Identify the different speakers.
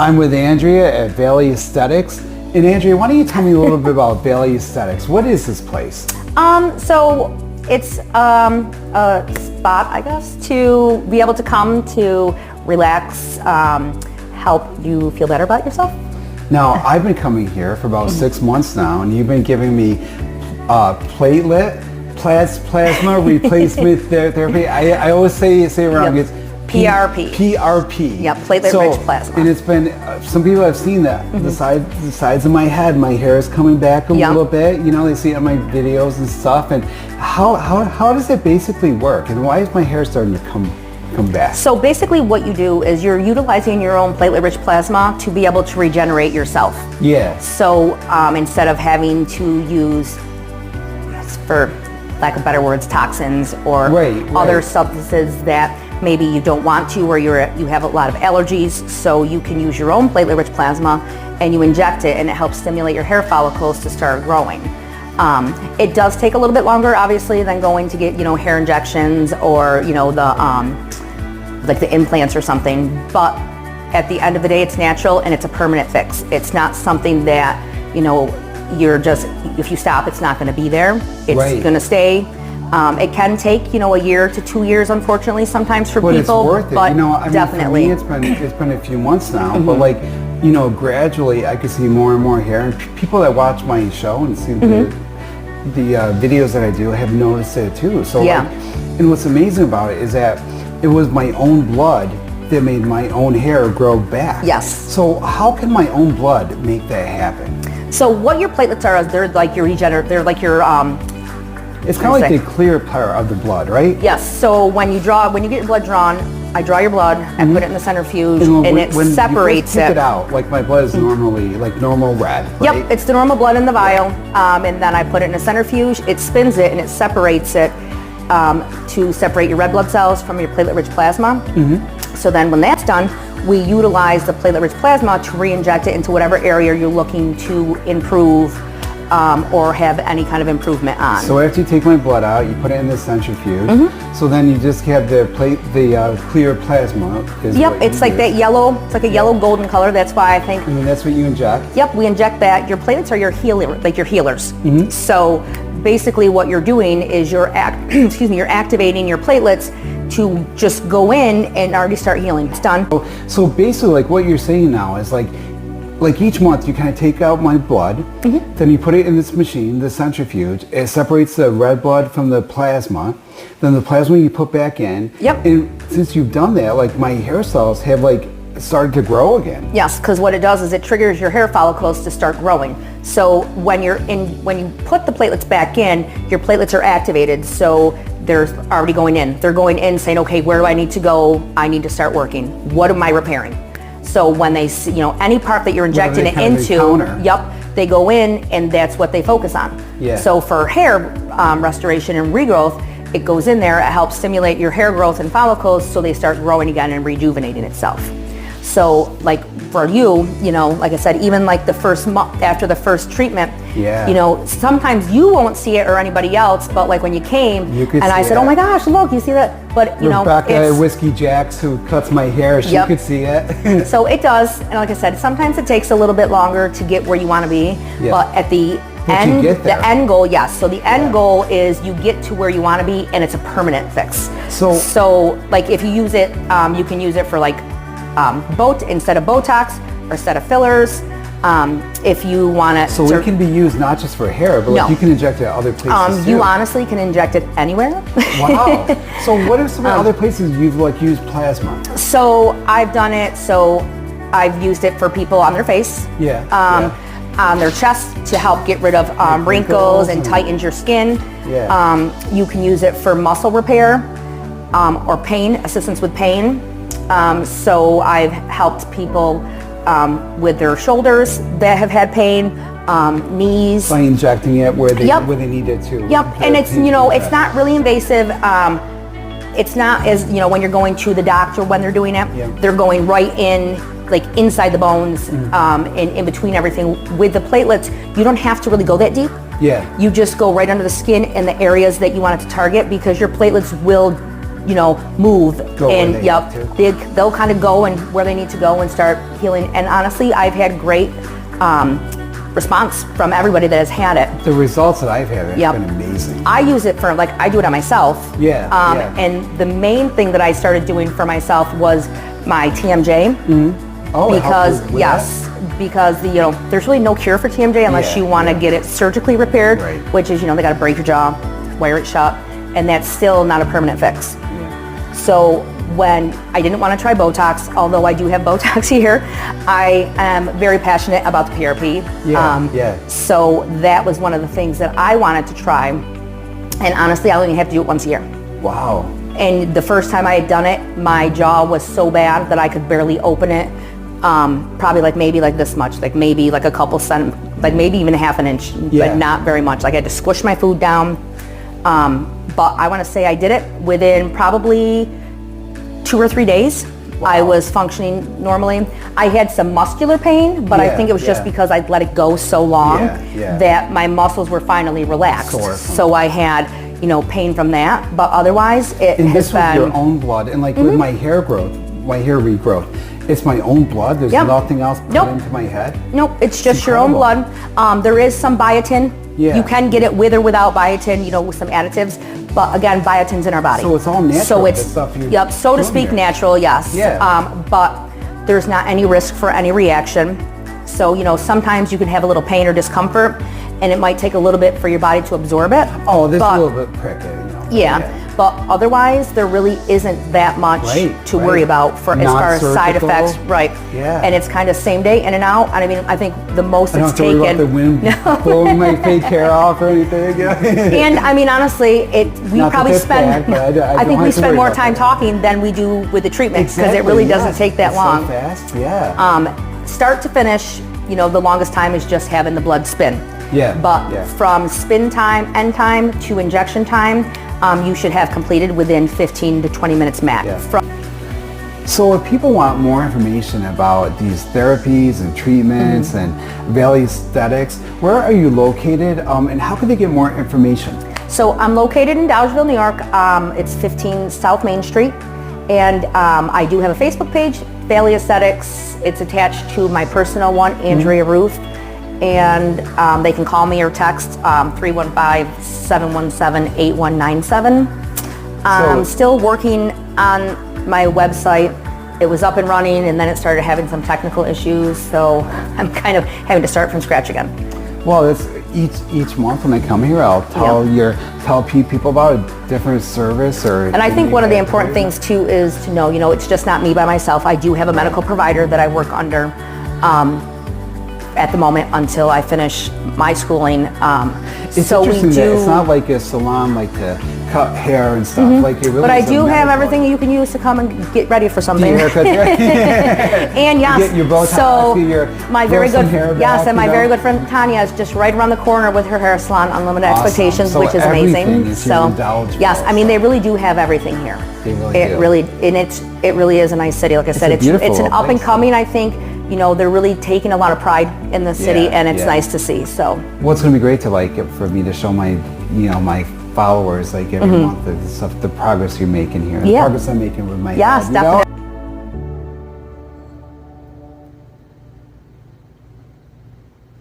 Speaker 1: I'm with Andrea at Valley Aesthetics. And Andrea, why don't you tell me a little bit about Valley Aesthetics? What is this place?
Speaker 2: So it's a spot, I guess, to be able to come to relax, help you feel better about yourself.
Speaker 1: Now, I've been coming here for about 6 months now, and you've been giving me platelet, plasma replacement therapy. I always say around
Speaker 2: Yep.
Speaker 1: it's
Speaker 2: PRP.
Speaker 1: PRP.
Speaker 2: Yep, platelet-rich plasma.
Speaker 1: And it's been, some people have seen that. The sides of my head, my hair is coming back a little bit. You know, they see it on my videos and stuff. And how does it basically work? And why is my hair starting to come back?
Speaker 2: So basically what you do is you're utilizing your own platelet-rich plasma to be able to regenerate yourself.
Speaker 1: Yeah.
Speaker 2: So instead of having to use, for lack of better words, toxins or other substances that maybe you don't want to, or you have a lot of allergies, so you can use your own platelet-rich plasma and you inject it, and it helps stimulate your hair follicles to start growing. It does take a little bit longer, obviously, than going to get hair injections or like the implants or something. But at the end of the day, it's natural and it's a permanent fix. It's not something that you're just, if you stop, it's not going to be there. It's going to stay. It can take, a year to 2 years, unfortunately, sometimes for people.
Speaker 1: But it's worth it.
Speaker 2: But definitely.
Speaker 1: For me, it's been a few months now, but gradually I could see more and more hair. And people that watch my show and see the videos that I do have noticed it too. So and what's amazing about it is that it was my own blood that made my own hair grow back.
Speaker 2: Yes.
Speaker 1: So how can my own blood make that happen?
Speaker 2: So what your platelets are is they're like your they're like your
Speaker 1: it's kind of like the clear part of the blood, right?
Speaker 2: Yes. So when you get your blood drawn, I draw your blood and put it in the centrifuge, and it separates
Speaker 1: it out. Like my blood is normally like normal red. Right?
Speaker 2: Yep, it's the normal blood in the vial, and then I put it in a centrifuge. It spins it and it separates it to separate your red blood cells from your platelet-rich plasma. So then when that's done, we utilize the platelet-rich plasma to re-inject it into whatever area you're looking to improve or have any kind of improvement on.
Speaker 1: So after you take my blood out, you put it in the centrifuge. So then you just have the clear plasma.
Speaker 2: Yep, it's like that yellow. It's like a yellow golden color. That's why I think.
Speaker 1: And then that's what you inject.
Speaker 2: Yep, we inject that. Your platelets are your healers. So basically, what you're doing is you're activating your platelets to just go in and already start healing. It's done.
Speaker 1: So basically, like what you're saying now is like each month you kind of take out my blood, then you put it in this machine, the centrifuge. It separates the red blood from the plasma. Then the plasma you put back in.
Speaker 2: Yep.
Speaker 1: And since you've done that, like my hair cells have like started to grow again.
Speaker 2: Yes, because what it does is it triggers your hair follicles to start growing. So when you put the platelets back in, your platelets are activated. So they're already going in. They're going in saying, okay, where do I need to go? I need to start working. What am I repairing? So when they see, any part that you're injecting it into, they go in and that's what they focus on.
Speaker 1: Yeah.
Speaker 2: So for hair restoration and regrowth, it goes in there, it helps stimulate your hair growth and follicles so they start growing again and rejuvenating itself. So like for you, like I said, even like the first month after the first treatment, sometimes you won't see it or anybody else, but like when you came and I said, oh my gosh, look, you see that? But
Speaker 1: Rebecca Whiskey Jacks, who cuts my hair, she could see it.
Speaker 2: So it does, and like I said, sometimes it takes a little bit longer to get where you want to be, but at the end goal, yes. So the end goal is you get to where you want to be, and it's a permanent fix. So like if you use it, you can use it for like instead of Botox or instead of fillers. If you want to.
Speaker 1: So it can be used not just for hair, but like you can inject it at other places too.
Speaker 2: You honestly can inject it anywhere.
Speaker 1: Wow. So what are some other places you've used plasma?
Speaker 2: So I've done it. So I've used it for people on their face. On their chest to help get rid of wrinkles and tightens your skin. You can use it for muscle repair or assistance with pain. So I've helped people with their shoulders that have had pain, knees.
Speaker 1: By injecting it where they need it to.
Speaker 2: Yep, and it's it's not really invasive. It's not as when you're going to the doctor when they're doing it. They're going right in, like inside the bones, and in between everything. With the platelets, you don't have to really go that deep. You just go right under the skin in the areas that you want it to target, because your platelets will move. And they'll kind of go and where they need to go and start healing. And honestly, I've had great response from everybody that has had it.
Speaker 1: The results that I've had have been amazing.
Speaker 2: I use it for, I do it on myself. And the main thing that I started doing for myself was my TMJ. Because because there's really no cure for TMJ unless you want to get it surgically repaired, which is they got to break your jaw, wire it shut, and that's still not a permanent fix. So when I didn't want to try Botox, although I do have Botox here, I am very passionate about the PRP. So that was one of the things that I wanted to try, and honestly, I only have to do it once a year.
Speaker 1: Wow.
Speaker 2: And the first time I had done it, my jaw was so bad that I could barely open it. Probably maybe this much, maybe a couple maybe even half an inch, but not very much. I had to squish my food down. But I want to say I did it within probably 2 or 3 days. I was functioning normally. I had some muscular pain, but I think it was just because I'd let it go so long that my muscles were finally relaxed. So I had pain from that, but otherwise it
Speaker 1: and
Speaker 2: has
Speaker 1: this was your own blood, and with my hair regrowth, it's my own blood. There's nothing else put into my head.
Speaker 2: Nope, it's just your own blood. There is some biotin. You can get it with or without biotin, with some additives. But again, biotin's in our body.
Speaker 1: So it's all natural.
Speaker 2: So it's
Speaker 1: stuff
Speaker 2: so to speak, natural. Yes. But there's not any risk for any reaction. So sometimes you can have a little pain or discomfort, and it might take a little bit for your body to absorb it.
Speaker 1: Oh, this is a little bit prickly.
Speaker 2: But otherwise, there really isn't that much to worry about as far as side effects. And it's kind of same day in and out. And I mean, I think the most it's taken.
Speaker 1: I don't have to worry about the wind blowing my fake hair off or anything.
Speaker 2: And I mean, honestly, we probably spend. I think we spend more time talking than we do with the treatment because it really doesn't take that long.
Speaker 1: So fast,
Speaker 2: start to finish, the longest time is just having the blood spin. But from spin time, end time to injection time, you should have completed within 15 to 20 minutes max.
Speaker 1: So if people want more information about these therapies and treatments and Valley Aesthetics, where are you located and how can they get more information?
Speaker 2: So I'm located in Dolgeville, New York. It's 15 South Main Street. And I do have a Facebook page, Valley Aesthetics. It's attached to my personal one, Andrea Ruth. And they can call me or text 315-717-8197. I'm still working on my website. It was up and running and then it started having some technical issues, so I'm kind of having to start from scratch again.
Speaker 1: Well, it's each month when I come here, I'll tell people about a different service
Speaker 2: And I think one of the important things too is to know, it's just not me by myself. I do have a medical provider that I work under at the moment until I finish my schooling.
Speaker 1: It's interesting that it's not like a salon to cut hair and stuff. It really
Speaker 2: but I do have everything you can use to come and get ready for something.
Speaker 1: And
Speaker 2: yes,
Speaker 1: your Botox,
Speaker 2: so my very good
Speaker 1: back,
Speaker 2: my very good friend Tanya is just right around the corner with her hair salon, Unlimited Expectations,
Speaker 1: so
Speaker 2: which is amazing.
Speaker 1: So
Speaker 2: yes, I mean they really do have everything here.
Speaker 1: They really do.
Speaker 2: It really is a nice city. Like I said, it's an up and coming. I think they're really taking a lot of pride in the city, and it's nice to see. So
Speaker 1: it's going to be great to for me to show my my followers every month the progress you're making here, the progress I'm making with my head,
Speaker 2: definitely.